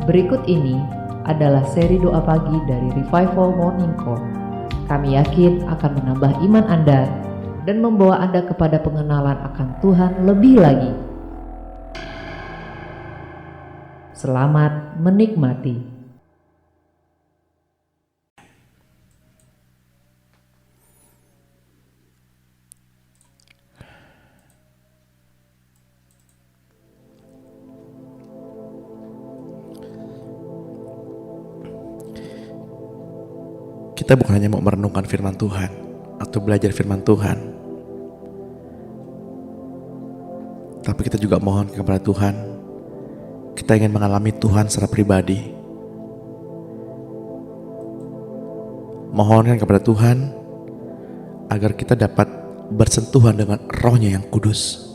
Berikut ini adalah seri doa pagi dari Revival Morning Call. Kami yakin akan menambah iman Anda dan membawa Anda kepada pengenalan akan Tuhan lebih lagi. Selamat menikmati. Kita bukan hanya mau merenungkan firman Tuhan atau belajar firman Tuhan, tapi kita juga mohon kepada Tuhan, kita ingin mengalami Tuhan secara pribadi. Mohonkan kepada Tuhan agar kita dapat bersentuhan dengan Roh-Nya yang kudus.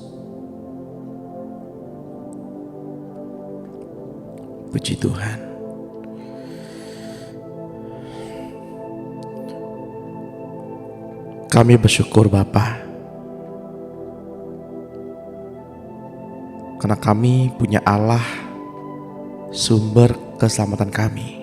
Puji Tuhan. Kami bersyukur Bapa, karena kami punya Allah, sumber keselamatan kami.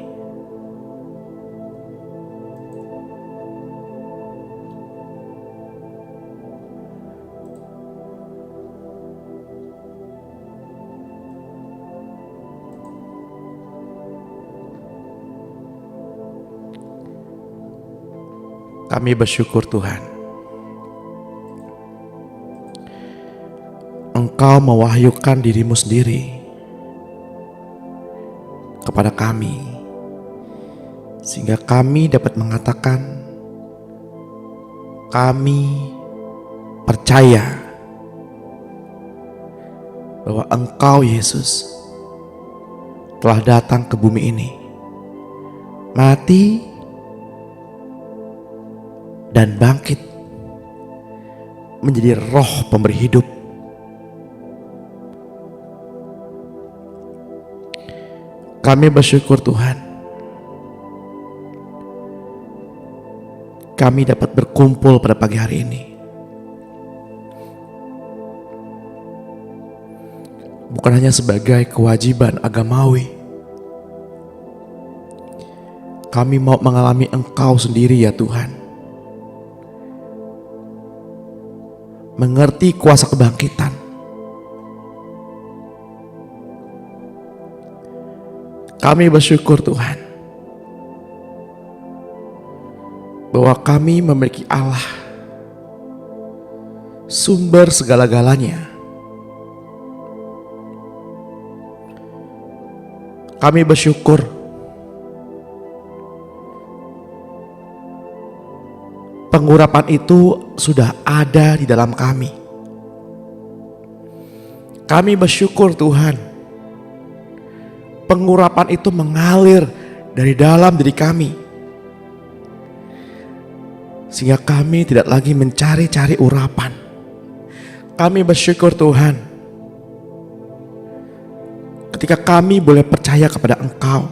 Kami bersyukur Tuhan, Engkau mewahyukan dirimu sendiri kepada kami, sehingga kami dapat mengatakan, kami percaya bahwa Engkau Yesus telah datang ke bumi ini, mati dan bangkit menjadi Roh pemberi hidup. Kami bersyukur Tuhan, kami dapat berkumpul pada pagi hari ini, bukan hanya sebagai kewajiban agamawi. Kami mau mengalami Engkau sendiri ya Tuhan, mengerti kuasa kebangkitan. Kami bersyukur Tuhan bahwa kami memiliki Allah, sumber segala-galanya. Kami bersyukur pengurapan itu sudah ada di dalam kami. Kami bersyukur Tuhan, pengurapan itu mengalir dari dalam diri kami, sehingga kami tidak lagi mencari-cari urapan. Kami bersyukur Tuhan, ketika kami boleh percaya kepada Engkau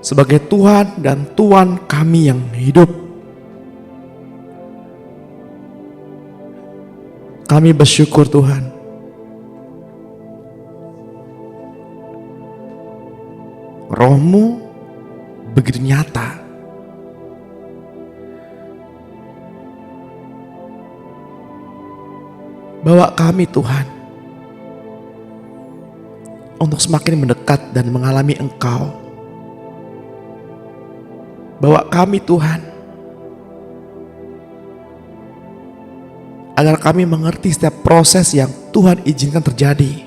sebagai Tuhan dan Tuan kami yang hidup. Kami bersyukur Tuhan, Roh-Mu begitu nyata bawa kami Tuhan untuk semakin mendekat dan mengalami Engkau. Bawa kami Tuhan agar kami mengerti setiap proses yang Tuhan izinkan terjadi.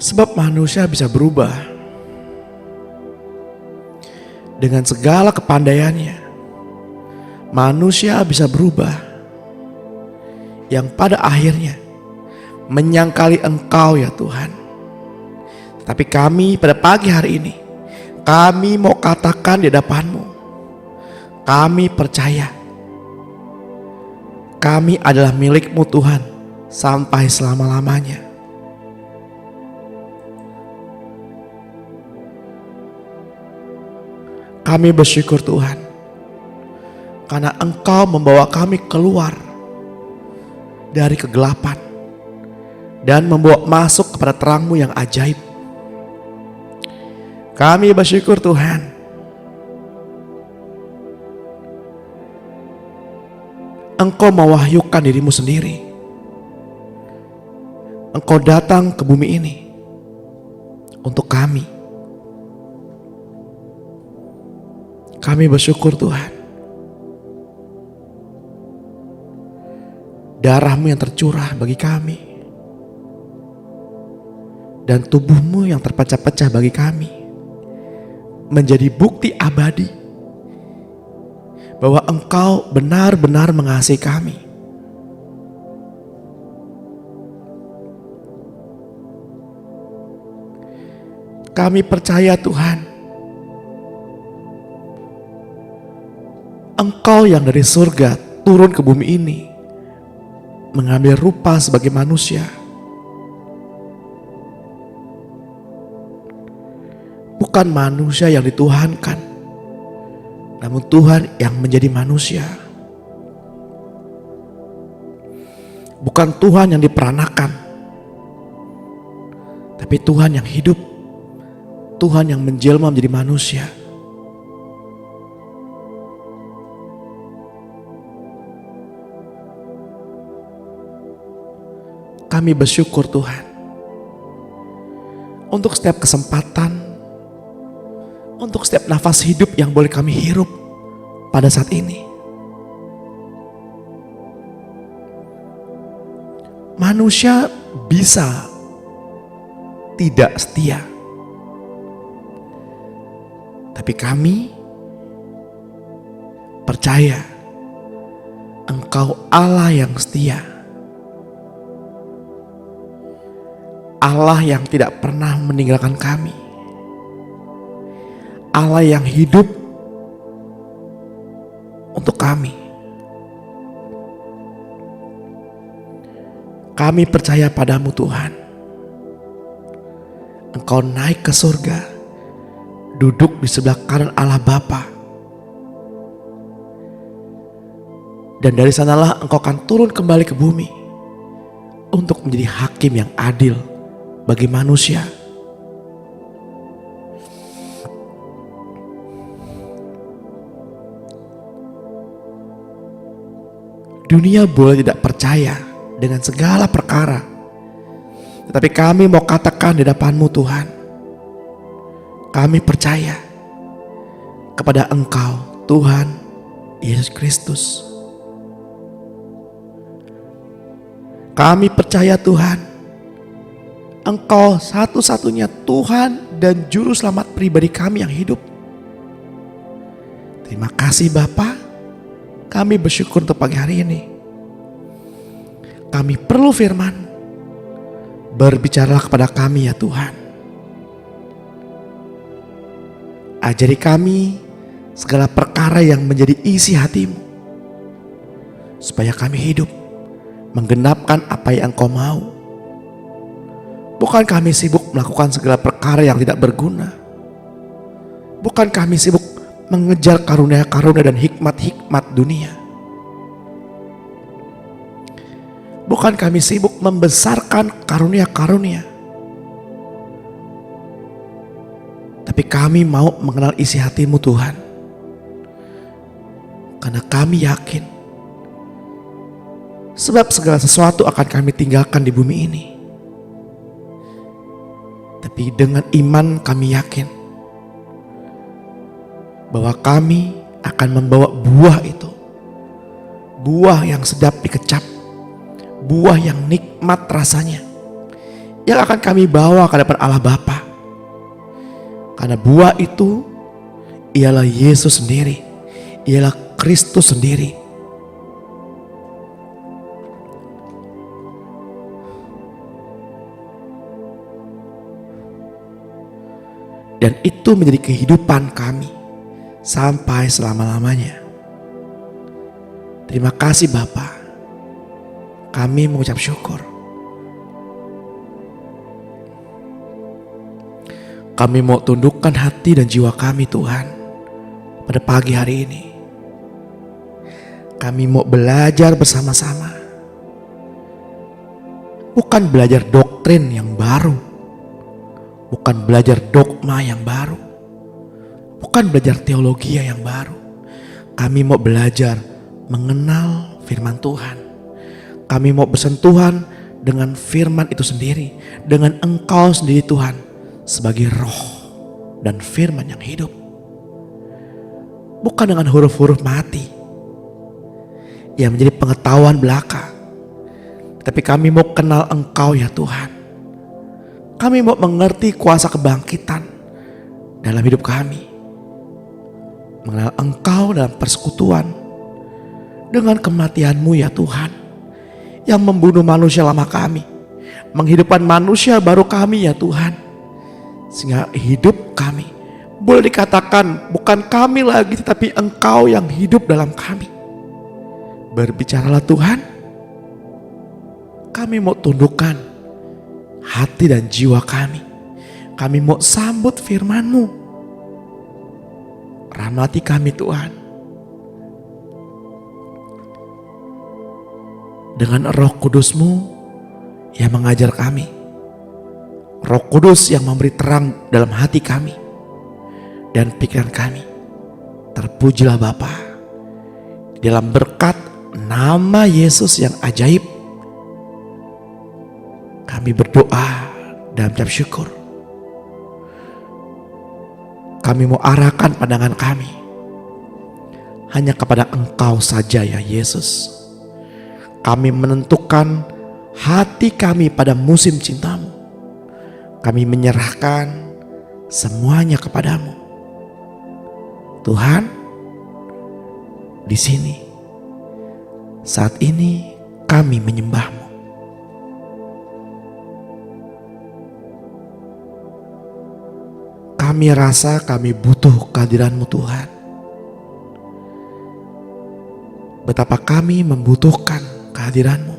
Sebab manusia bisa berubah dengan segala kepandaiannya. Manusia bisa berubah yang pada akhirnya menyangkali Engkau ya Tuhan. Tapi kami pada pagi hari ini, kami mau katakan di hadapan-Mu, kami percaya kami adalah milik-Mu Tuhan sampai selama-lamanya. Kami bersyukur Tuhan, karena Engkau membawa kami keluar dari kegelapan dan membawa masuk kepada terang-Mu yang ajaib. Kami bersyukur Tuhan, Engkau mewahyukan diri-Mu sendiri. Engkau datang ke bumi ini untuk kami. Kami bersyukur Tuhan. Darah-Mu yang tercurah bagi kami. Dan tubuh-Mu yang terpecah-pecah bagi kami. Menjadi bukti abadi bahwa Engkau benar-benar mengasihi kami. Kami percaya Tuhan, Engkau yang dari surga turun ke bumi ini, mengambil rupa sebagai manusia. Bukan manusia yang dituhankan, namun Tuhan yang menjadi manusia. Bukan Tuhan yang diperanakan, tapi Tuhan yang hidup. Tuhan yang menjelma menjadi manusia. Kami bersyukur Tuhan untuk setiap kesempatan, untuk setiap nafas hidup yang boleh kami hirup pada saat ini. Manusia bisa tidak setia, tapi kami percaya Engkau Allah yang setia, Allah yang tidak pernah meninggalkan kami, Allah yang hidup untuk kami. Kami percaya padamu Tuhan. Engkau naik ke surga, duduk di sebelah kanan Allah Bapa. Dan dari sanalah Engkau akan turun kembali ke bumi untuk menjadi hakim yang adil bagi manusia. Dunia boleh tidak percaya dengan segala perkara, tetapi kami mau katakan di hadapan-Mu Tuhan, kami percaya kepada Engkau Tuhan Yesus Kristus. Kami percaya Tuhan, Engkau satu-satunya Tuhan dan Juru Selamat pribadi kami yang hidup. Terima kasih Bapa. Kami bersyukur untuk pagi hari ini. Kami perlu firman. Berbicaralah kepada kami ya Tuhan. Ajari kami segala perkara yang menjadi isi hati-Mu, supaya kami hidup menggenapkan apa yang Engkau mau. Bukan kami sibuk melakukan segala perkara yang tidak berguna. Bukan kami sibuk mengejar karunia-karunia dan hikmat-hikmat dunia. Bukan kami sibuk membesarkan karunia-karunia. Tapi kami mau mengenal isi hati-Mu Tuhan. Karena kami yakin, sebab segala sesuatu akan kami tinggalkan di bumi ini. Tapi dengan iman kami yakin bahwa kami akan membawa buah itu. Buah yang sedap dikecap. Buah yang nikmat rasanya. Yang akan kami bawa ke hadapan Allah Bapa. Karena buah itu ialah Yesus sendiri. Ialah Kristus sendiri. Dan itu menjadi kehidupan kami sampai selama-lamanya. Terima kasih Bapa. Kami mengucap syukur. Kami mau tundukkan hati dan jiwa kami Tuhan pada pagi hari ini. Kami mau belajar bersama-sama bukan belajar doktrin yang baru, bukan belajar dogma yang baru, bukan belajar teologi yang baru. Kami mau belajar mengenal firman Tuhan. Kami mau bersentuhan dengan firman itu sendiri, dengan Engkau sendiri Tuhan, sebagai roh dan firman yang hidup. Bukan dengan huruf-huruf mati yang menjadi pengetahuan belaka. Tapi kami mau kenal Engkau ya Tuhan. Kami mau mengerti kuasa kebangkitan dalam hidup kami. Mengenal Engkau dalam persekutuan dengan kematian-Mu ya Tuhan, yang membunuh manusia lama kami, menghidupkan manusia baru kami ya Tuhan, sehingga hidup kami boleh dikatakan bukan kami lagi, tetapi Engkau yang hidup dalam kami. Berbicaralah Tuhan, kami mau tundukkan hati dan jiwa kami. Kami mau sambut firman-Mu. Rahmati kami Tuhan. Dengan Roh Kudus-Mu yang mengajar kami. Roh Kudus yang memberi terang dalam hati kami dan pikiran kami. Terpujilah Bapa. Dalam berkat nama Yesus yang ajaib, kami berdoa dan mengucap syukur. Kami mau arahkan pandangan kami hanya kepada Engkau saja ya Yesus. Kami menentukan hati kami pada musim cinta-Mu. Kami menyerahkan semuanya kepadamu. Tuhan, di sini, saat ini kami menyembah-Mu. Kami rasa kami butuh kehadiran-Mu Tuhan. Betapa kami membutuhkan kehadiran-Mu.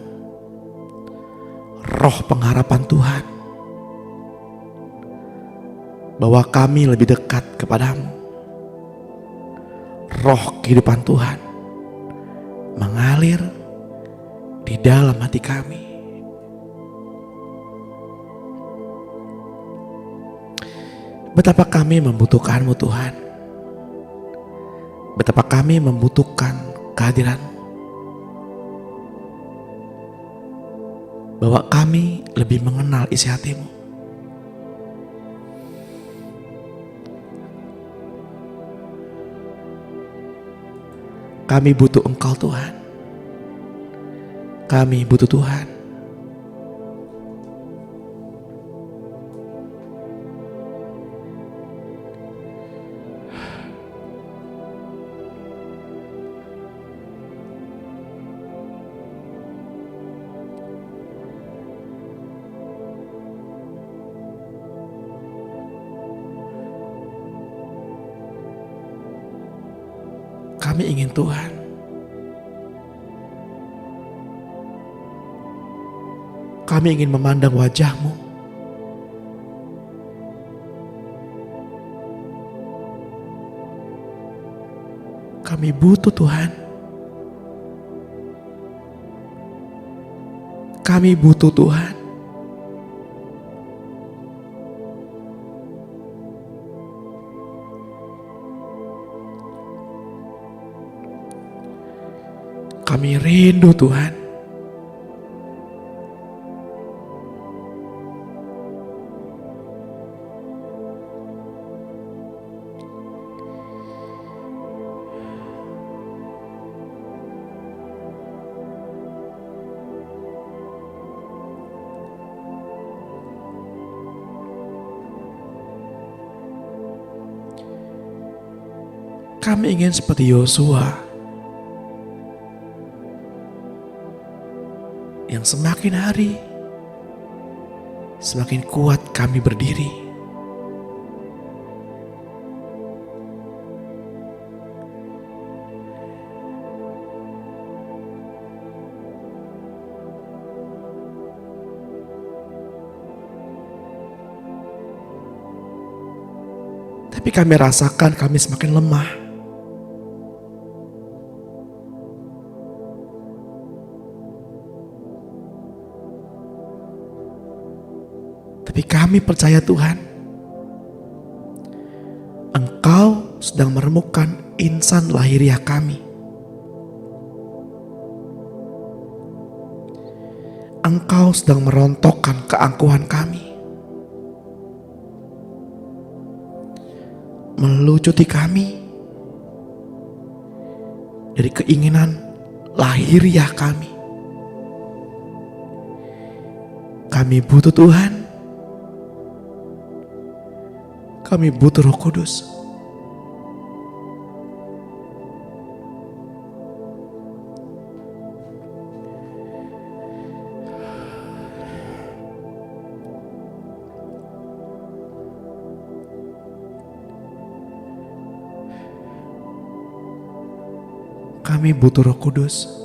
Roh pengharapan Tuhan. Bahwa kami lebih dekat kepada-Mu. Roh kehidupan Tuhan mengalir di dalam hati kami. Betapa kami membutuhkan-Mu Tuhan. Betapa kami membutuhkan kehadiran-Mu. Bahwa kami lebih mengenal isi hati-Mu. Kami butuh Engkau Tuhan. Kami butuh Tuhan. Kami ingin Tuhan. Kami ingin memandang wajah-Mu. Kami butuh Tuhan. Kami butuh Tuhan. Kami rindu Tuhan. Kami ingin seperti Yosua yang semakin hari semakin kuat kami berdiri. Tapi kami rasakan kami semakin lemah. Tapi kami percaya Tuhan, Engkau sedang meremukkan insan lahiriah kami. Engkau sedang merontokkan keangkuhan kami, melucuti kami dari keinginan lahiriah kami. Kami butuh Tuhan. Kami butuh Roh Kudus. Kami butuh Roh Kudus.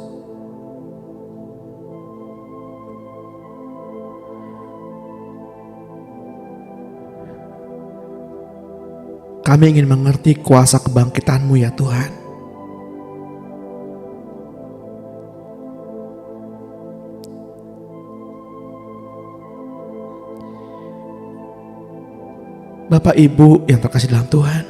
Kami ingin mengerti kuasa kebangkitan-Mu ya Tuhan. Bapak Ibu yang terkasih dalam Tuhan,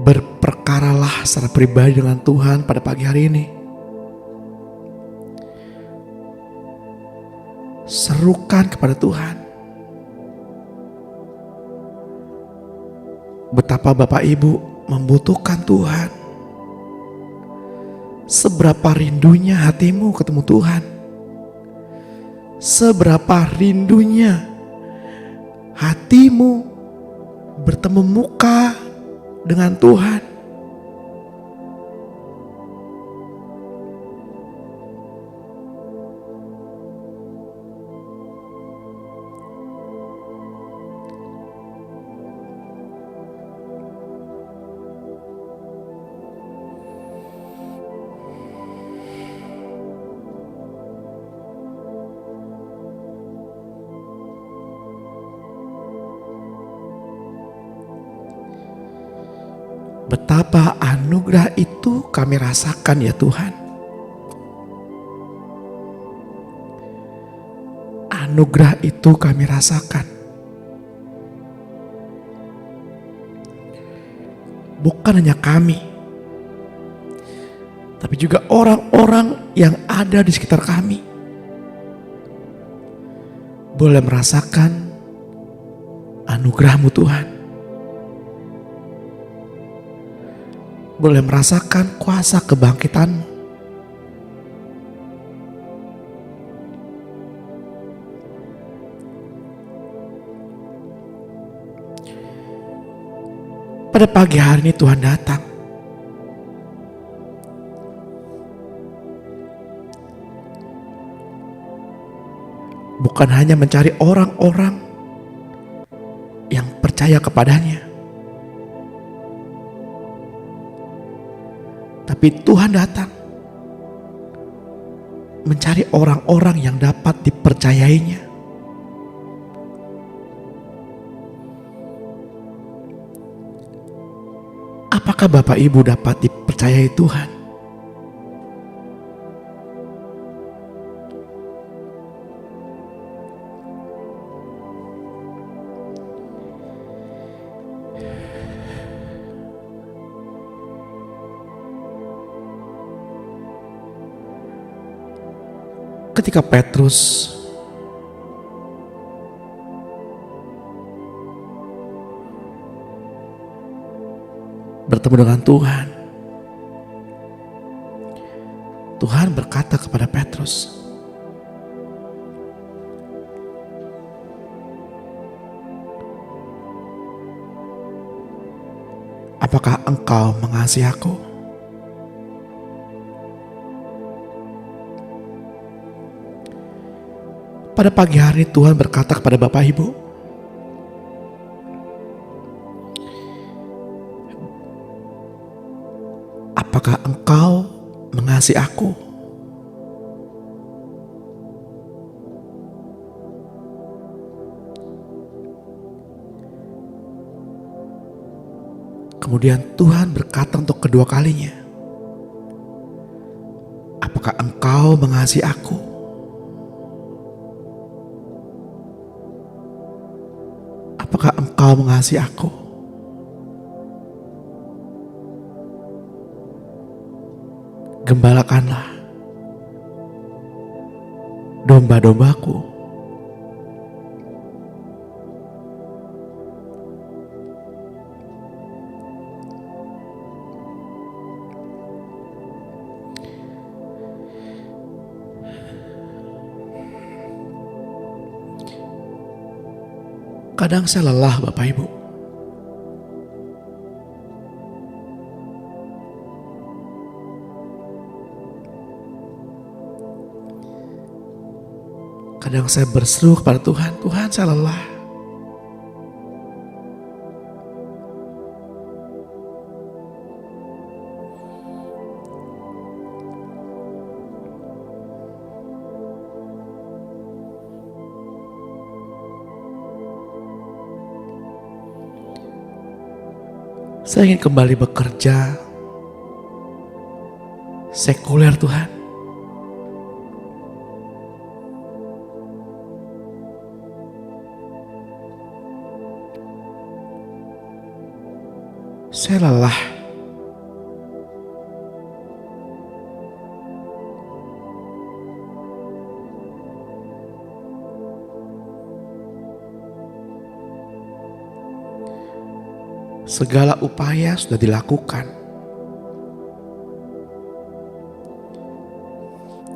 berperkaralah secara pribadi dengan Tuhan pada pagi hari ini. Serukan kepada Tuhan betapa Bapak Ibu membutuhkan Tuhan. Seberapa rindunya hatimu ketemu Tuhan. Seberapa rindunya hatimu bertemu muka dengan Tuhan. Betapa anugerah itu kami rasakan ya Tuhan. Anugerah itu kami rasakan. Bukan hanya kami, tapi juga orang-orang yang ada di sekitar kami boleh merasakan anugerah-Mu Tuhan. Boleh merasakan kuasa kebangkitan-Mu. Pada pagi hari ini Tuhan datang. Bukan hanya mencari orang-orang yang percaya kepadanya, tapi Tuhan datang mencari orang-orang yang dapat dipercayainya. Apakah Bapak Ibu dapat dipercayai Tuhan? Ketika Petrus bertemu dengan Tuhan, Tuhan berkata kepada Petrus, "Apakah engkau mengasihi Aku?" Pada pagi hari Tuhan berkata kepada Bapak Ibu, "Apakah engkau mengasihi Aku?" Kemudian Tuhan berkata untuk kedua kalinya, "Apakah engkau mengasihi Aku?" Engkau mengasihi aku. Gembalakanlah domba-dombaku. Kadang saya lelah, Bapak Ibu. Kadang saya berseru kepada Tuhan, Tuhan saya lelah. Saya ingin kembali bekerja sekuler, Tuhan. Saya lelah. Segala upaya sudah dilakukan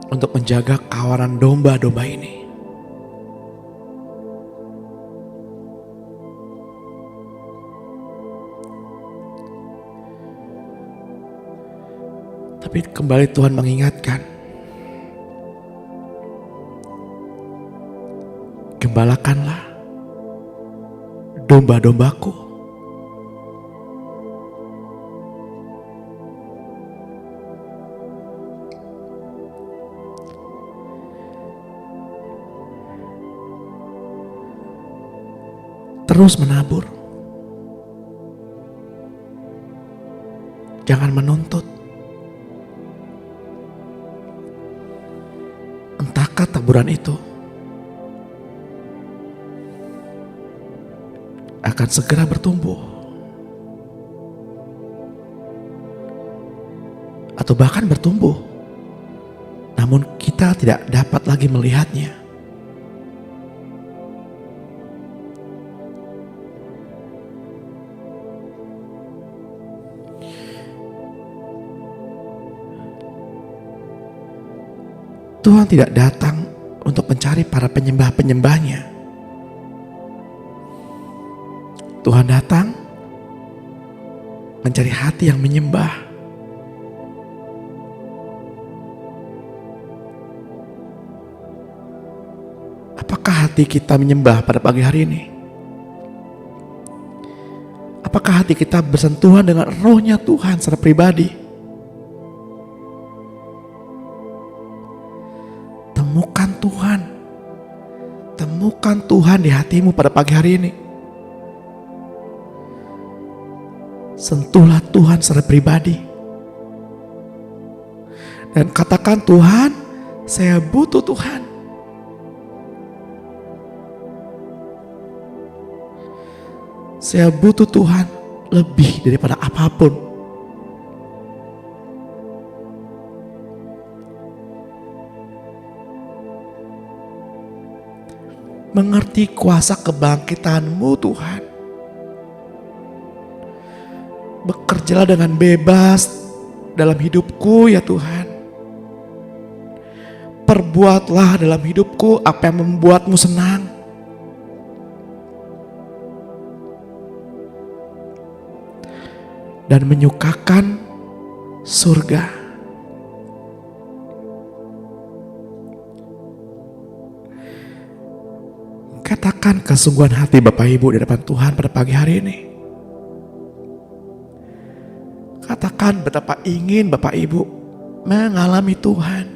untuk menjaga kawanan domba-domba ini. Tapi kembali Tuhan mengingatkan, gembalakanlah domba-dombaku. Terus menabur. Jangan menuntut. Entahkah taburan itu akan segera bertumbuh, atau bahkan bertumbuh, namun kita tidak dapat lagi melihatnya. Tuhan tidak datang untuk mencari para penyembah-penyembahnya. Tuhan datang mencari hati yang menyembah. Apakah hati kita menyembah pada pagi hari ini? Apakah hati kita bersentuhan dengan rohnya Tuhan secara pribadi? Temukan Tuhan di hatimu pada pagi hari ini. Sentuhlah Tuhan secara pribadi. Dan katakan, Tuhan, saya butuh Tuhan. Saya butuh Tuhan lebih daripada apapun. Mengerti kuasa kebangkitan-Mu, Tuhan. Bekerjalah dengan bebas dalam hidupku, ya Tuhan. Perbuatlah dalam hidupku apa yang membuat-Mu senang. Dan menyukakan surga. Katakan kesungguhan hati Bapak Ibu di depan Tuhan pada pagi hari ini. Katakan betapa ingin Bapak Ibu mengalami Tuhan.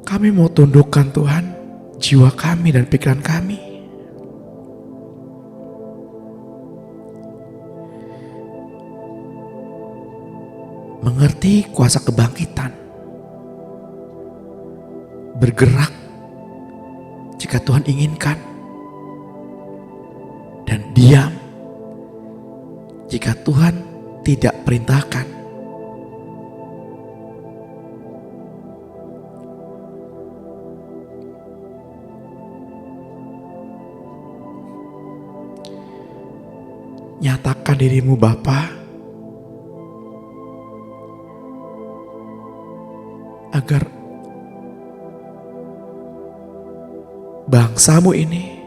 Kami mau tundukkan Tuhan jiwa kami dan pikiran kami. mengerti kuasa kebangkitan, bergerak jika Tuhan inginkan, dan diam jika Tuhan tidak perintahkan. Nyatakan dirimu Bapa, agar bangsamu ini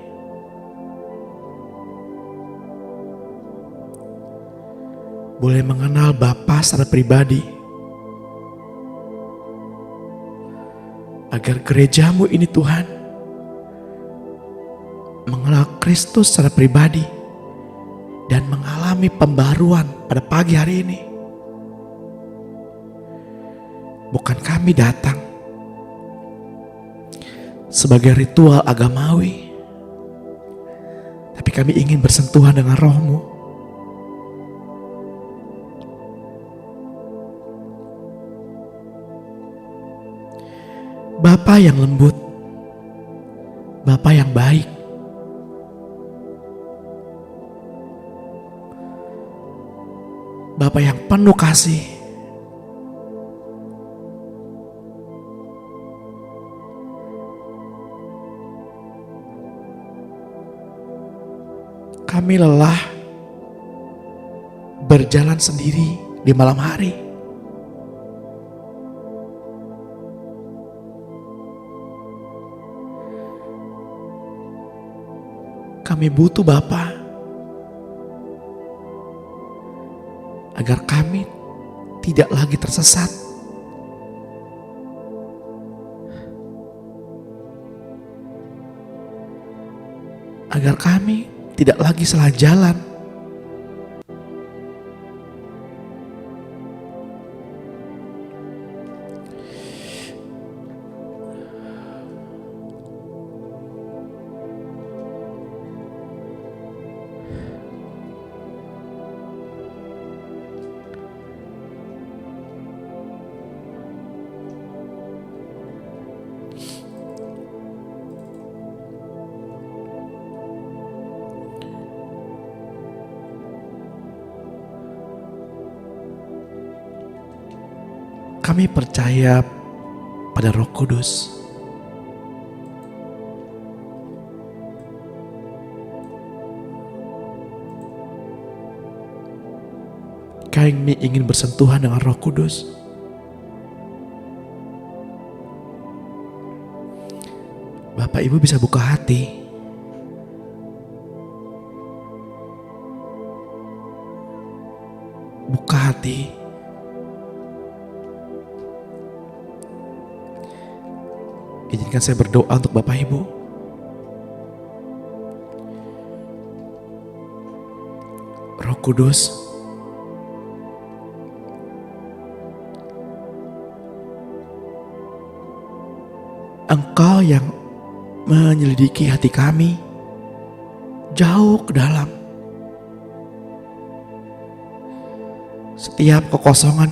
boleh mengenal Bapa secara pribadi, agar gerejamu ini Tuhan mengenal Kristus secara pribadi dan mengalami pembaruan pada pagi hari ini. Bukan kami datang sebagai ritual agamawi, tapi kami ingin bersentuhan dengan Roh-Mu. Bapa yang lembut, Bapa yang baik, Bapa yang penuh kasih, kami lelah berjalan sendiri di malam hari. Kami butuh Bapa agar kami tidak lagi tersesat. Agar kami tidak lagi salah jalan. Kami percaya pada Roh Kudus. Kami ingin bersentuhan dengan Roh Kudus. Bapak Ibu bisa buka hati. Buka hati. Izinkan saya berdoa untuk Bapak Ibu. Roh Kudus, Engkau yang menyelidiki hati kami jauh ke dalam. Setiap kekosongan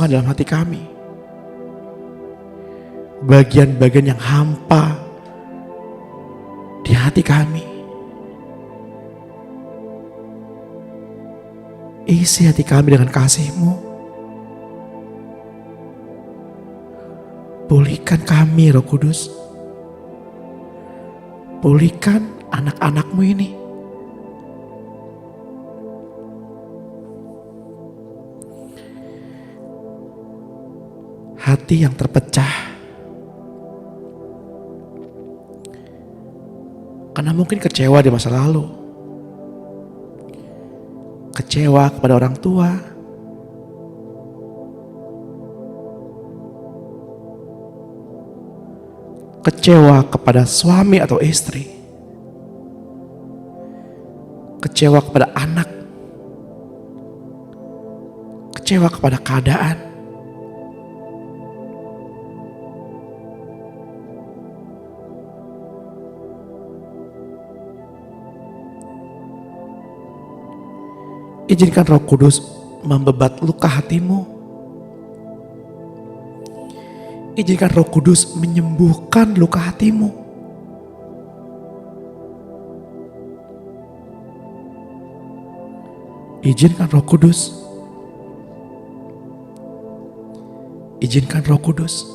dalam hati kami, bagian-bagian yang hampa di hati kami, isi hati kami dengan kasih-Mu. Pulihkan kami Roh Kudus. Pulihkan anak-anak-Mu ini. Hati yang terpecah karena mungkin kecewa di masa lalu, kecewa kepada orang tua, kecewa kepada suami atau istri, kecewa kepada anak, kecewa kepada keadaan. Izinkan Roh Kudus membebat luka hatimu Izinkan Roh Kudus menyembuhkan luka hatimu. Izinkan Roh Kudus. Izinkan Roh Kudus.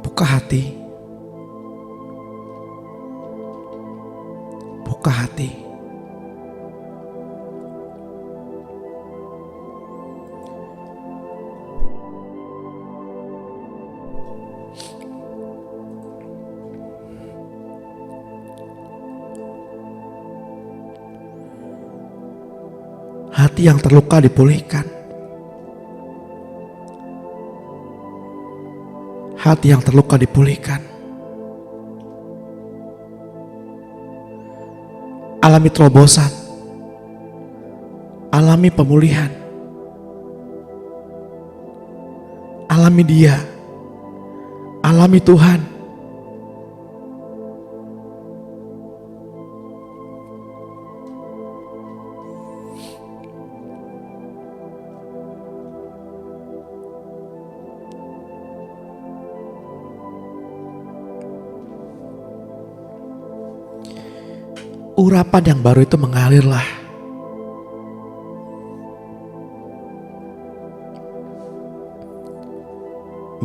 Buka hati. Buka hati. Hati yang terluka dipulihkan. Hati yang terluka dipulihkan. Alami terobosan. Alami pemulihan. Alami Dia. Alami Tuhan. Urapan yang baru itu mengalirlah.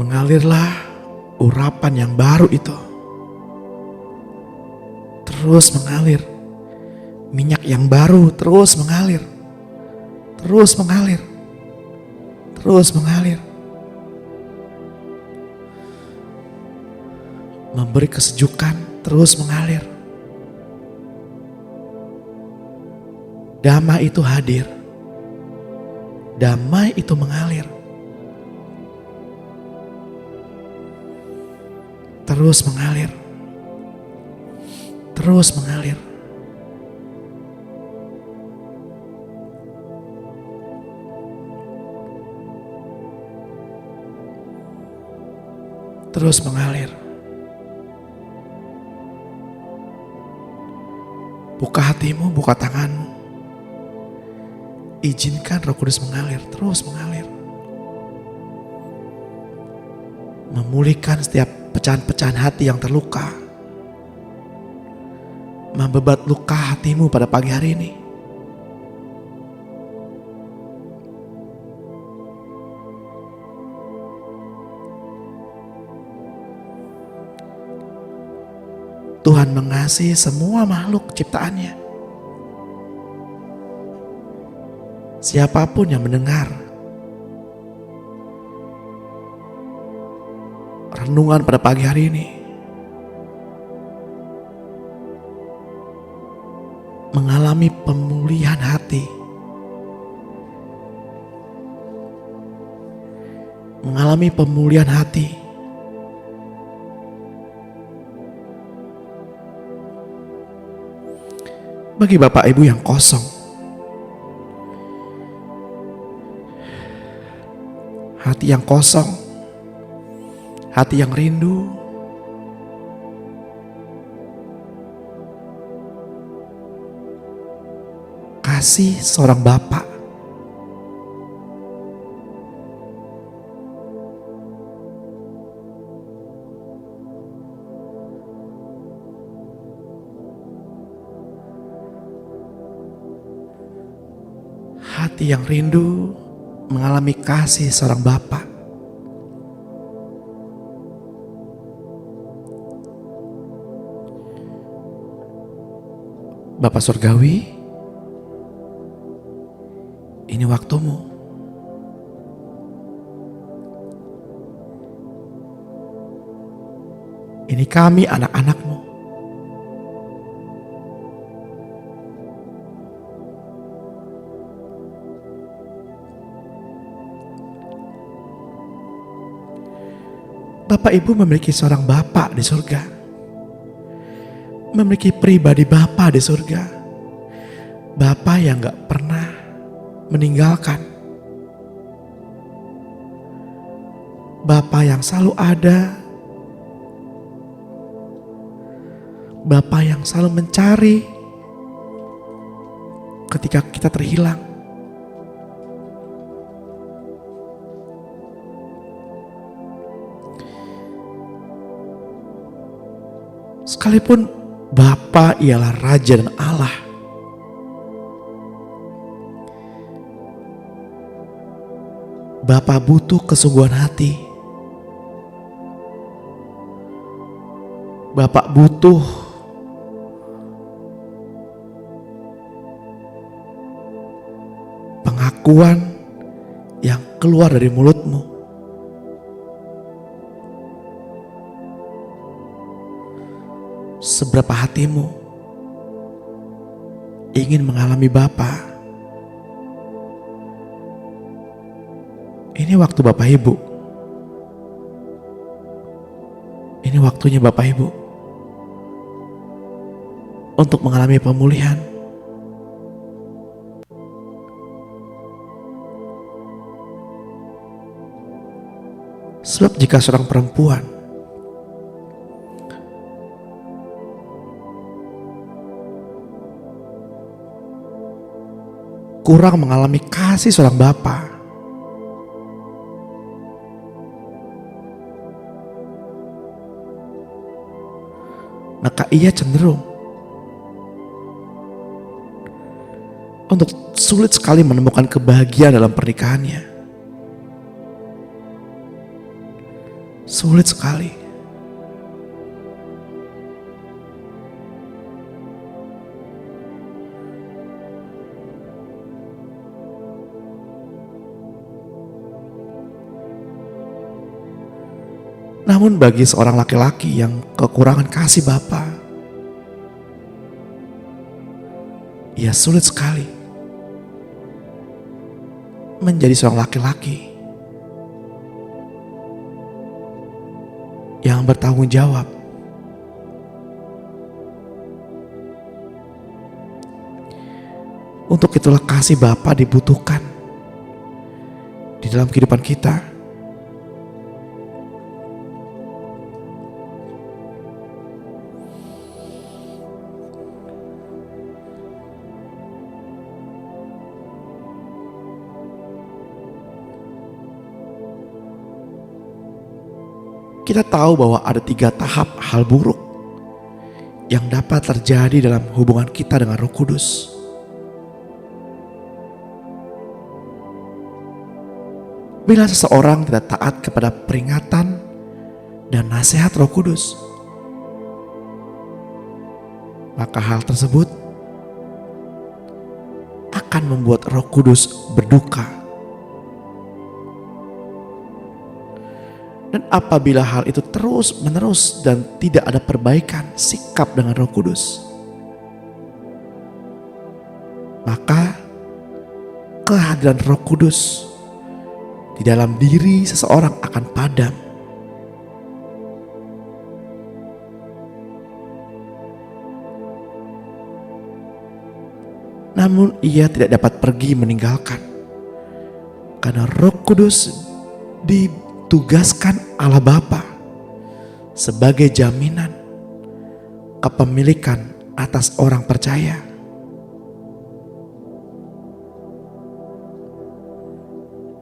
Mengalirlah urapan yang baru itu. Terus mengalir. Minyak yang baru terus mengalir. Terus mengalir. Terus mengalir. Memberi kesejukan terus mengalir. Damai itu hadir. Damai itu mengalir. Terus mengalir. Terus mengalir. Terus mengalir. Buka hatimu, buka tanganmu. Izinkan Roh Kudus mengalir, terus mengalir. Memulihkan setiap pecahan-pecahan hati yang terluka. Membebat luka hatimu pada pagi hari ini. Tuhan mengasihi semua makhluk ciptaannya. Siapapun yang mendengar renungan pada pagi hari ini, mengalami pemulihan hati, mengalami pemulihan hati. Bagi Bapak Ibu yang kosong, hati yang kosong, hati yang rindu, kasih seorang Bapa. Hati yang rindu mengalami kasih seorang Bapa. Bapa Surgawi, ini waktumu. Ini kami anak-anak-Mu. Bapak Ibu memiliki seorang Bapa di surga. Memiliki pribadi Bapa di surga. Bapa yang gak pernah meninggalkan. Bapa yang selalu ada Bapa yang selalu mencari ketika kita terhilang. Sekalipun Bapa ialah Raja dan Allah, Bapa butuh kesungguhan hati. Bapa butuh pengakuan yang keluar dari mulutmu. Seberapa hatimu ingin mengalami Bapa? Ini waktu Bapak Ibu. Ini waktunya Bapak Ibu untuk mengalami pemulihan. Sebab jika seorang perempuan kurang mengalami kasih seorang bapa, maka ia cenderung untuk sulit sekali menemukan kebahagiaan dalam pernikahannya. Sulit sekali. Namun bagi seorang laki-laki yang kekurangan kasih Bapa, ia sulit sekali menjadi seorang laki-laki yang bertanggung jawab. Untuk itulah kasih Bapa dibutuhkan di dalam kehidupan kita. Kita tahu bahwa ada 3 tahap hal buruk yang dapat terjadi dalam hubungan kita dengan Roh Kudus. Bila seseorang tidak taat kepada peringatan dan nasihat Roh Kudus, maka hal tersebut akan membuat Roh Kudus berduka. Dan apabila hal itu terus menerus dan tidak ada perbaikan sikap dengan Roh Kudus, maka kehadiran Roh Kudus di dalam diri seseorang akan padam. Namun ia tidak dapat pergi meninggalkan, karena Roh Kudus ditugaskan Allah Bapa sebagai jaminan kepemilikan atas orang percaya.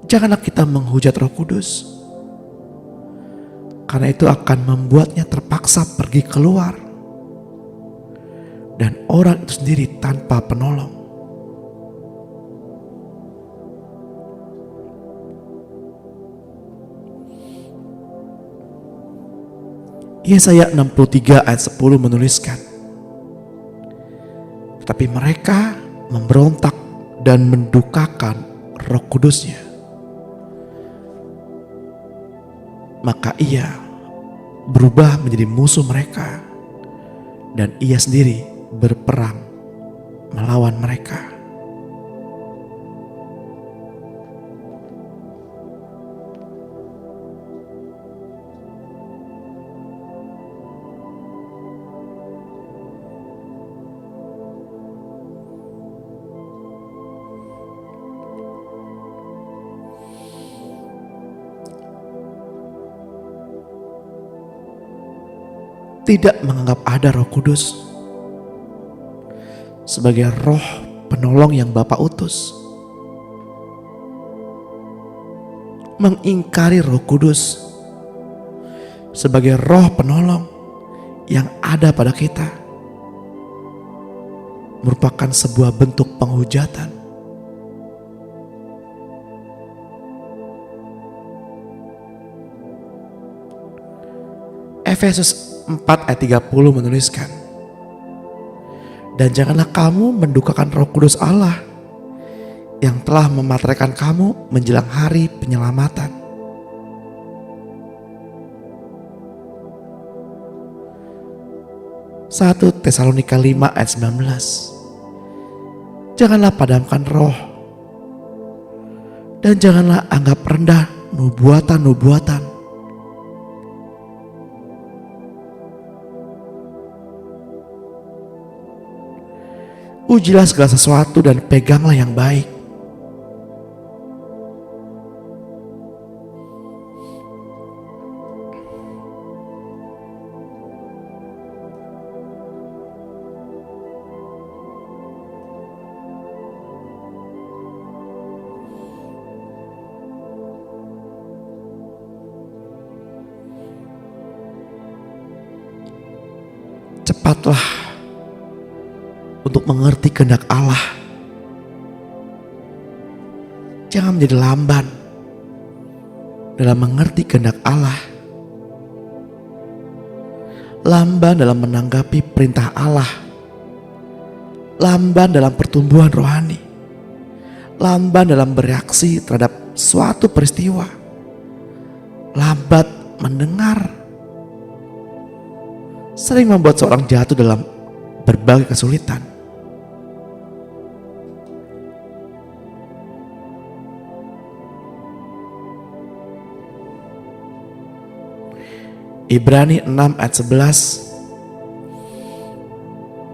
Janganlah kita menghujat Roh Kudus, karena itu akan membuatnya terpaksa pergi keluar dan orang itu sendiri tanpa penolong. Yesaya 63 ayat 10 menuliskan, tetapi mereka memberontak dan mendukakan Roh Kudusnya, maka ia berubah menjadi musuh mereka dan ia sendiri berperang melawan mereka. tidak menganggap ada Roh Kudus sebagai roh penolong yang Bapa utus, mengingkari Roh Kudus sebagai roh penolong yang ada pada kita merupakan sebuah bentuk penghujatan. Efesus 4 ayat 30 menuliskan, "Dan janganlah kamu mendukakan Roh Kudus Allah yang telah memateraikan kamu menjelang hari penyelamatan." Satu Tesalonika 5 ayat 19. Janganlah padamkan roh, dan janganlah anggap rendah nubuatan-nubuatan. Ujilah segala sesuatu dan peganglah yang baik. Cepatlah untuk mengerti kehendak Allah. Jangan menjadi lamban dalam mengerti kehendak Allah. Lamban dalam menanggapi perintah Allah. Lamban dalam pertumbuhan rohani. Lamban dalam bereaksi terhadap suatu peristiwa. Lambat mendengar. Sering membuat seorang jatuh dalam berbagai kesulitan. Ibrani 6 ayat 11.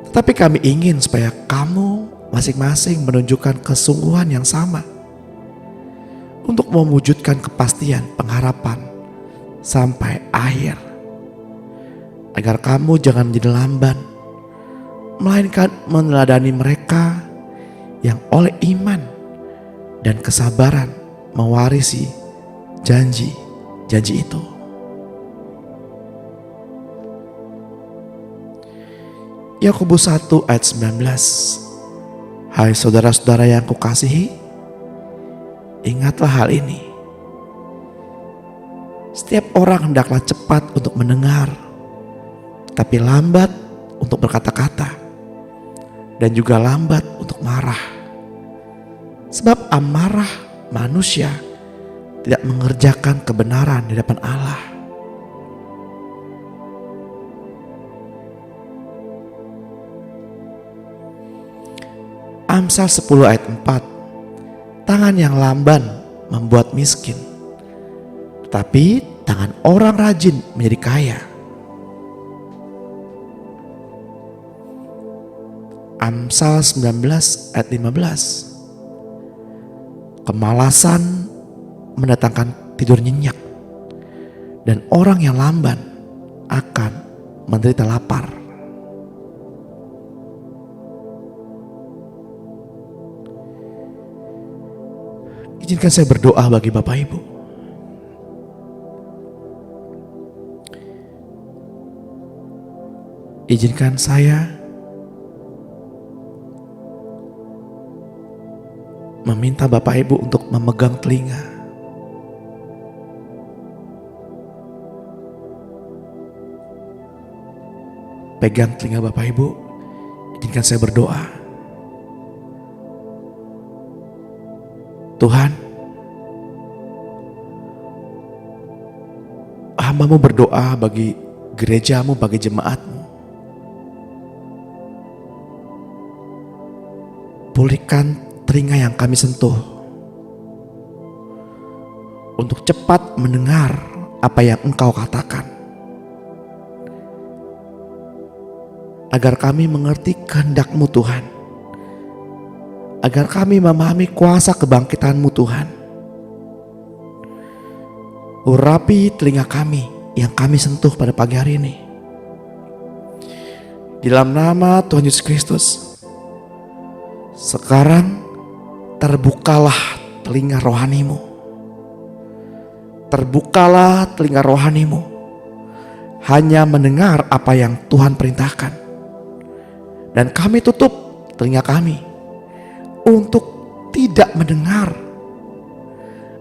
Tetapi kami ingin supaya kamu masing-masing menunjukkan kesungguhan yang sama untuk mewujudkan kepastian pengharapan sampai akhir, agar kamu jangan menjadi lamban, melainkan meneladani mereka yang oleh iman dan kesabaran mewarisi janji-janji itu. Yakobus 1 ayat 19. Hai saudara-saudara yang kukasihi, ingatlah hal ini. Setiap orang hendaklah cepat untuk mendengar, tapi lambat untuk berkata-kata, dan juga lambat untuk marah. Sebab amarah manusia tidak mengerjakan kebenaran di depan Allah. Amsal 10 ayat 4. Tangan yang lamban membuat miskin, tetapi tangan orang rajin menjadi kaya. Amsal 19 ayat 15. Kemalasan mendatangkan tidur nyenyak, dan orang yang lamban akan menderita lapar. Izinkan saya berdoa bagi Bapak Ibu. Izinkan saya meminta Bapak Ibu untuk memegang telinga. Pegang telinga Bapak Ibu. Izinkan saya berdoa. Tuhan, hamba-Mu berdoa bagi gereja-Mu, bagi jemaat-Mu. Pulihkan telinga yang kami sentuh untuk cepat mendengar apa yang Engkau katakan, agar kami mengerti kehendak-Mu Tuhan, agar kami memahami kuasa kebangkitan-Mu Tuhan. Urapi telinga kami yang kami sentuh pada pagi hari ini, Di dalam nama Tuhan Yesus Kristus, sekarang terbukalah telinga rohanimu. Terbukalah telinga rohanimu, hanya mendengar apa yang Tuhan perintahkan. Dan kami tutup telinga kami untuk tidak mendengar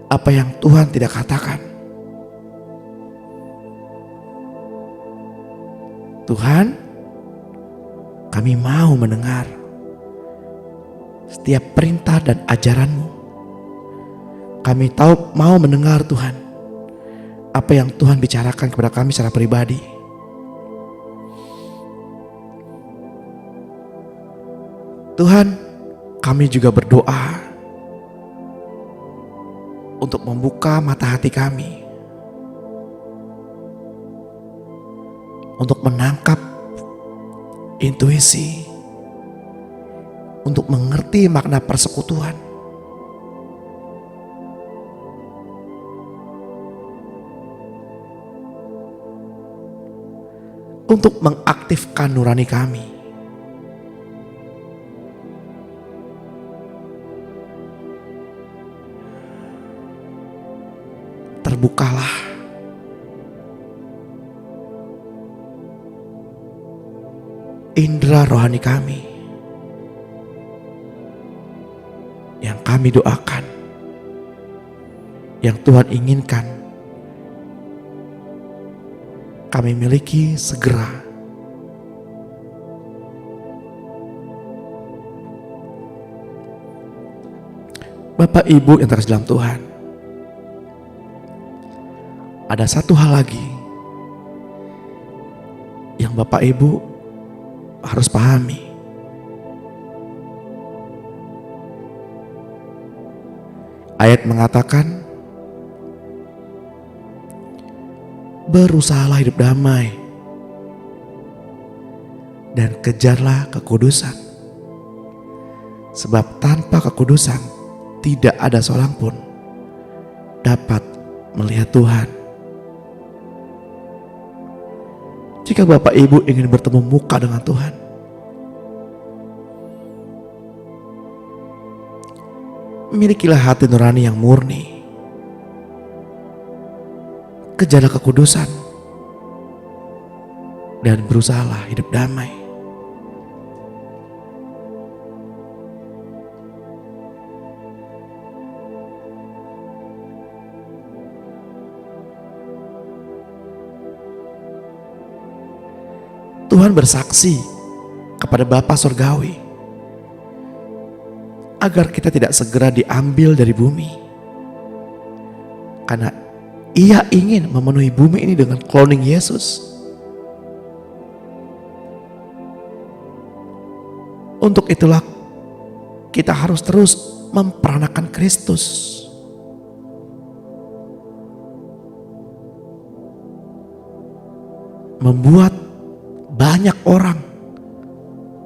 apa yang Tuhan tidak katakan. Tuhan, kami mau mendengar setiap perintah dan ajaran-Mu. Kami mau mendengar Tuhan apa yang Tuhan bicarakan kepada kami secara pribadi. Tuhan, kami juga berdoa untuk membuka mata hati kami, untuk menangkap intuisi, untuk mengerti makna persekutuan. Untuk mengaktifkan nurani kami. Terbukalah indera rohani kami yang kami doakan, yang Tuhan inginkan kami miliki segera. Bapak Ibu yang terkasih dalam Tuhan, ada satu hal lagi yang Bapak Ibu harus pahami. Ayat mengatakan, berusahalah hidup damai dan kejarlah kekudusan, sebab tanpa kekudusan tidak ada seorang pun dapat melihat Tuhan. Jika Bapak Ibu ingin bertemu muka dengan Tuhan, milikilah hati nurani yang murni. Kejarlah kekudusan dan berusahalah hidup damai. Tuhan bersaksi kepada Bapa Surgawi agar kita tidak segera diambil dari bumi, karena Ia ingin memenuhi bumi ini dengan cloning Yesus. Untuk itulah kita harus terus memperanakan Kristus. Membuat banyak orang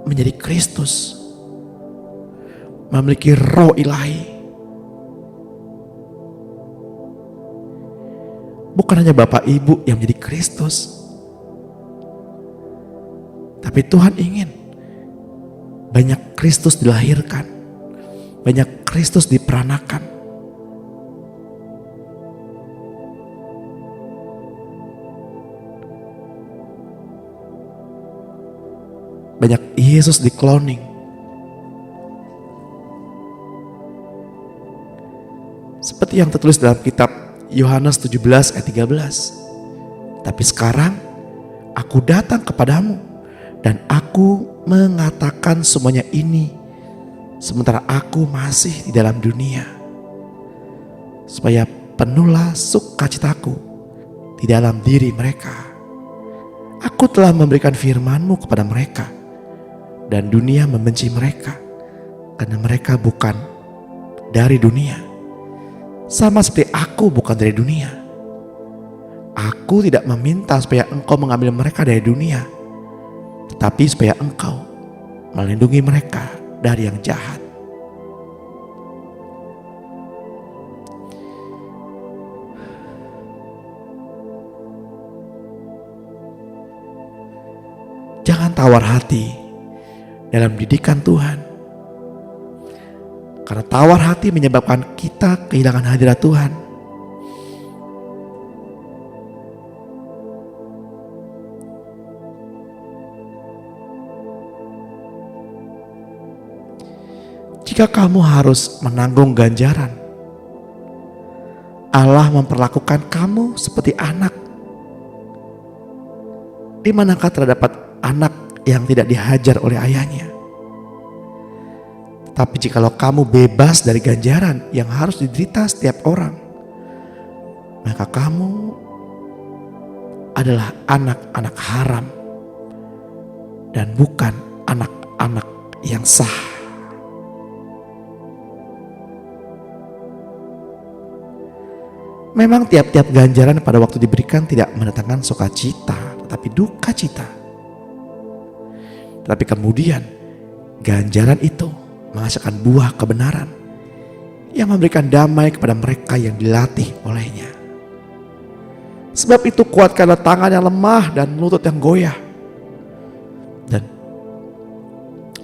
menjadi Kristus, memiliki roh ilahi. Bukan hanya Bapak Ibu yang menjadi Kristus, tapi Tuhan ingin banyak Kristus dilahirkan, banyak Kristus diperanakan. Banyak Yesus di-cloning. Seperti yang tertulis dalam kitab Yohanes 17 ayat 13. Tapi sekarang aku datang kepadamu dan aku mengatakan semuanya ini sementara aku masih di dalam dunia, supaya penuhlah sukacitaku di dalam diri mereka. Aku telah memberikan firman-Mu kepada mereka, dan dunia membenci mereka karena mereka bukan dari dunia, sama seperti aku bukan dari dunia. Aku tidak meminta supaya Engkau mengambil mereka dari dunia, tetapi supaya Engkau melindungi mereka dari yang jahat. Jangan jangan tawar hati dalam didikan Tuhan. Karena tawar hati menyebabkan kita kehilangan hadirat Tuhan. Jika kamu harus menanggung ganjaran, Allah memperlakukan kamu seperti anak. Di manakah terdapat anak yang tidak dihajar oleh ayahnya? Tapi jikalau kamu bebas dari ganjaran yang harus diderita setiap orang, maka kamu adalah anak-anak haram dan bukan anak-anak yang sah. Memang tiap-tiap ganjaran pada waktu diberikan tidak mendatangkan sukacita, tetapi duka cita. Tetapi kemudian ganjaran itu menghasilkan buah kebenaran yang memberikan damai kepada mereka yang dilatih olehnya. Sebab itu kuatkanlah tangan yang lemah dan lutut yang goyah, dan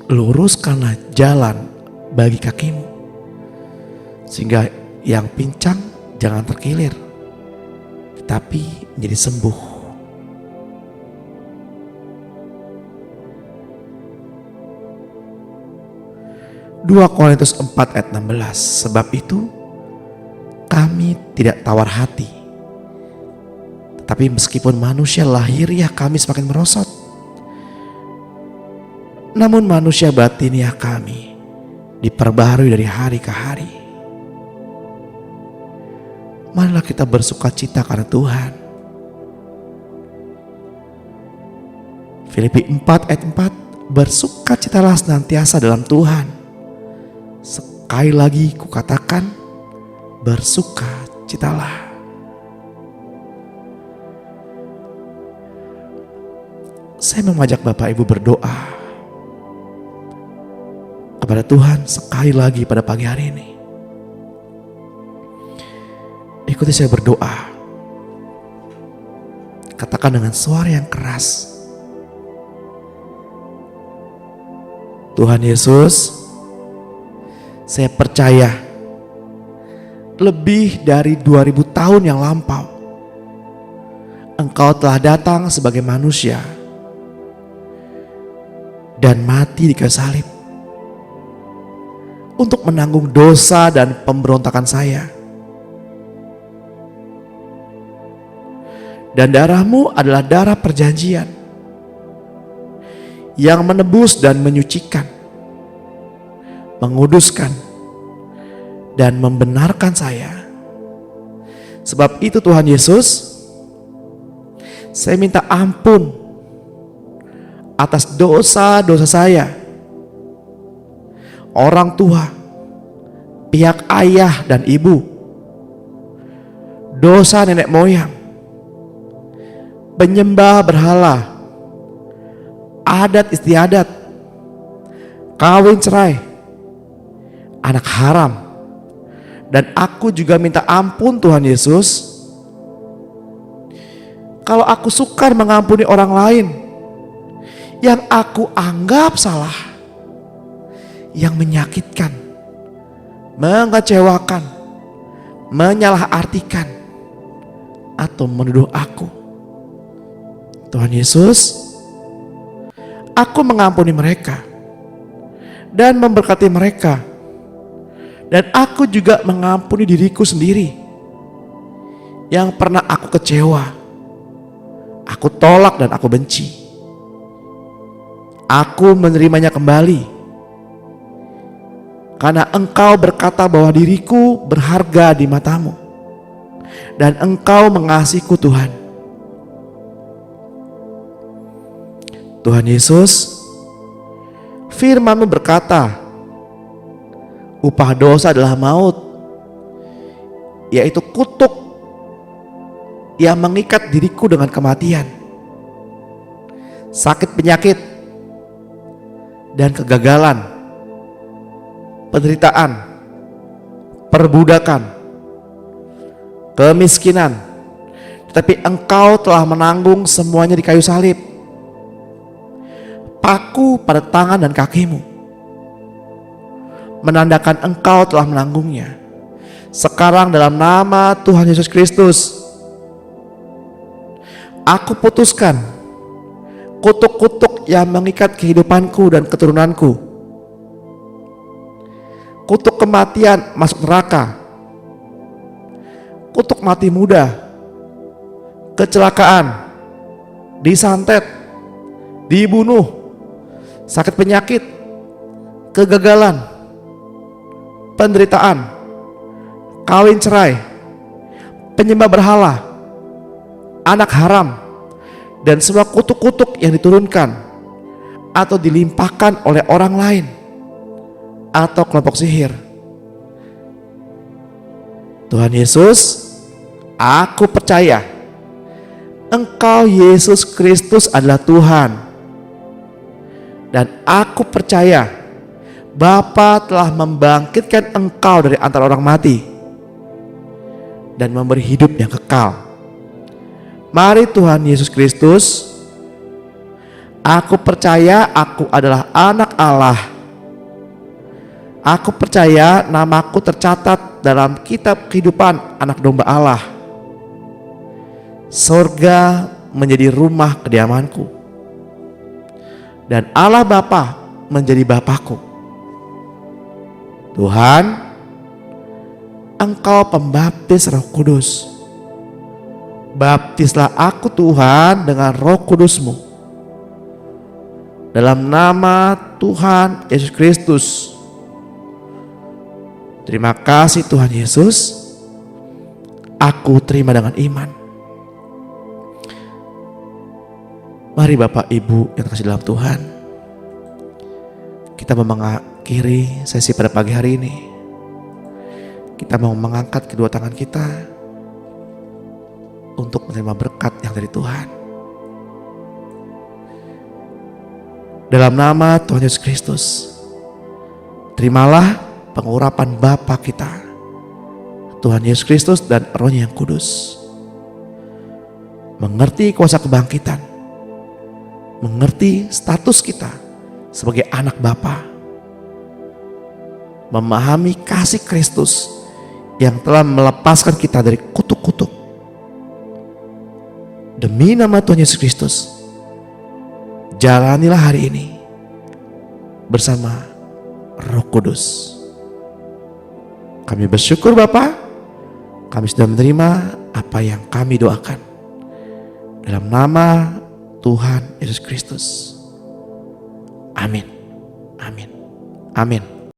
luruskanlah jalan bagi kakimu, sehingga yang pincang jangan terkilir, tetapi menjadi sembuh. 2 Korintus 4 ayat 16. Sebab itu kami tidak tawar hati, tetapi meskipun manusia lahiriah kami semakin merosot, namun manusia batiniah kami diperbaharui dari hari ke hari. Marilah kita bersuka cita karena Tuhan. Filipi 4 ayat 4. Bersukacitalah senantiasa dalam Tuhan. Sekali lagi kukatakan, bersukacitalah. Saya mengajak Bapak Ibu berdoa kepada Tuhan sekali lagi pada pagi hari ini. Ikuti saya berdoa. Katakan dengan suara yang keras, Tuhan Yesus, saya percaya lebih dari 2000 tahun yang lampau Engkau telah datang sebagai manusia dan mati di kayu salib untuk menanggung dosa dan pemberontakan saya. Dan darah-Mu adalah darah perjanjian yang menebus dan menyucikan, menguduskan dan membenarkan saya. Sebab itu Tuhan Yesus, saya minta ampun atas dosa-dosa saya, orang tua, pihak ayah dan ibu, dosa nenek moyang, penyembah berhala, adat istiadat, kawin cerai, anak haram. Dan aku juga minta ampun Tuhan Yesus, kalau aku sukar mengampuni orang lain yang aku anggap salah, yang menyakitkan, mengecewakan, menyalahartikan, atau menuduh aku. Tuhan Yesus, aku mengampuni mereka dan memberkati mereka. Dan aku juga mengampuni diriku sendiri yang pernah aku kecewa, aku tolak dan aku benci. Aku menerimanya kembali karena Engkau berkata bahwa diriku berharga di mata-Mu dan Engkau mengasihiku Tuhan. Tuhan Yesus, firman-Mu berkata, upah dosa adalah maut, yaitu kutuk yang mengikat diriku dengan kematian, sakit penyakit, dan kegagalan, penderitaan, perbudakan, kemiskinan. Tetapi Engkau telah menanggung semuanya di kayu salib. terpaku pada tangan dan kakimu, menandakan engkau telah menanggungnya. Sekarang dalam nama Tuhan Yesus Kristus, aku putuskan kutuk-kutuk yang mengikat kehidupanku dan keturunanku, kutuk kematian masuk neraka, kutuk mati muda, kecelakaan, disantet, dibunuh, sakit penyakit, kegagalan, penderitaan, kawin cerai, penyembah berhala, anak haram, dan semua kutuk-kutuk yang diturunkan atau dilimpahkan oleh orang lain atau kelompok sihir. Tuhan Yesus, aku percaya Engkau Yesus Kristus adalah Tuhan, dan aku percaya Bapa telah membangkitkan Engkau dari antara orang mati dan memberi hidup yang kekal. Mari Tuhan Yesus Kristus, aku percaya aku adalah anak Allah. Aku percaya namaku tercatat dalam kitab kehidupan anak domba Allah. Surga menjadi rumah kediamanku, dan Allah Bapa menjadi Bapakku. Tuhan, Engkau pembaptis Roh Kudus. Baptislah aku Tuhan dengan Roh Kudus-Mu. Dalam nama Tuhan Yesus Kristus. Terima kasih Tuhan Yesus. Aku terima dengan iman. Mari Bapak Ibu yang terkasih dalam Tuhan, kita mau mengakhiri sesi pada pagi hari ini. Kita mau mengangkat kedua tangan kita untuk menerima berkat yang dari Tuhan. Dalam nama Tuhan Yesus Kristus, terimalah pengurapan Bapa kita, Tuhan Yesus Kristus dan Roh-Nya yang kudus. Mengerti kuasa kebangkitan, mengerti status kita sebagai anak Bapa, memahami kasih Kristus yang telah melepaskan kita dari kutuk-kutuk. Demi nama Tuhan Yesus Kristus, jalanilah hari ini bersama Roh Kudus. Kami bersyukur Bapa, kami sudah menerima apa yang kami doakan. Dalam nama Tuhan Yesus Kristus. Amin. Amin. Amin.